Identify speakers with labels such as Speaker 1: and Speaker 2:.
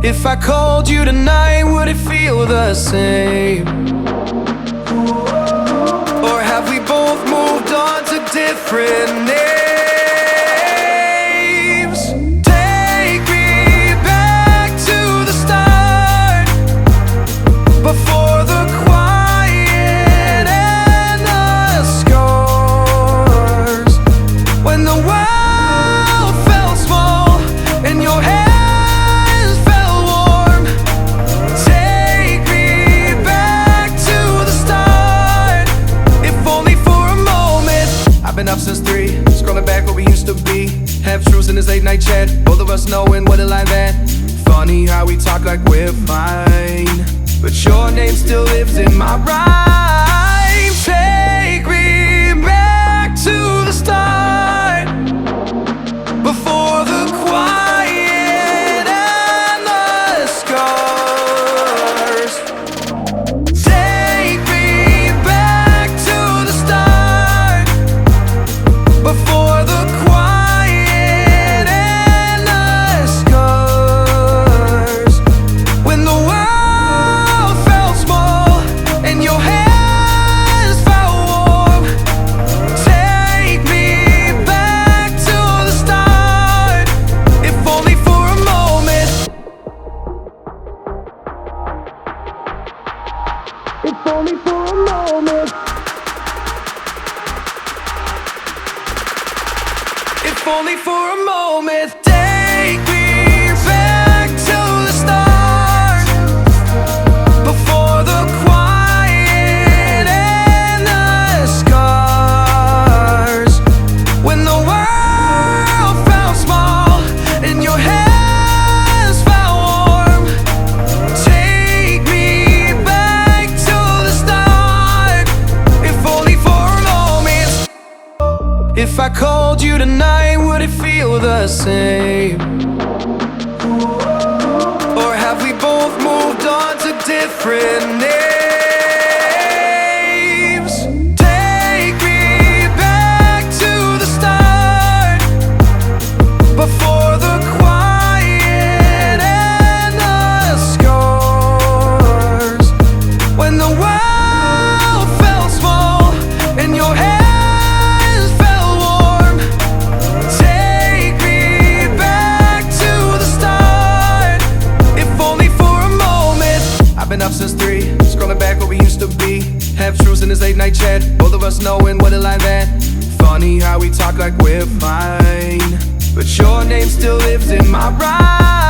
Speaker 1: If I called you tonight, would it feel the same? Or have we both moved on to different names? Take me back to the start, before the quiet and the scars, when the world felt small and your hands felt warm. Take me back to the start, if only for a moment. I've been up since 3, scrolling back where we used to be. Half truths in this late night chat, both of us knowing what a lie that. Funny how we talk like we're fine, but your name still lives in my rhyme. Take me back to the start, before the quiet and the scars. Take me back to the start, before the quiet and the scars, when the world felt small and your hands felt warm. Take me back to the start, if only for a moment. If only for a moment. If only for a moment. Take me back to the start, before the quiet and the scars, when the world felt small and your hands felt warm. Take me back to the start, if only for a moment. If I called you tonight, would it feel the same? Or have we both moved on to different names? Take me back to the start, before the quiet and the scars, when the world felt small and your hands felt warm. Take me back to the start, if only for a moment. I've been up since 3, scrolling back where we used to be. Half truths in this late night chat, both of us knowing what a lie that. Funny how we talk like we're fine, but your name still lives in my rhyme.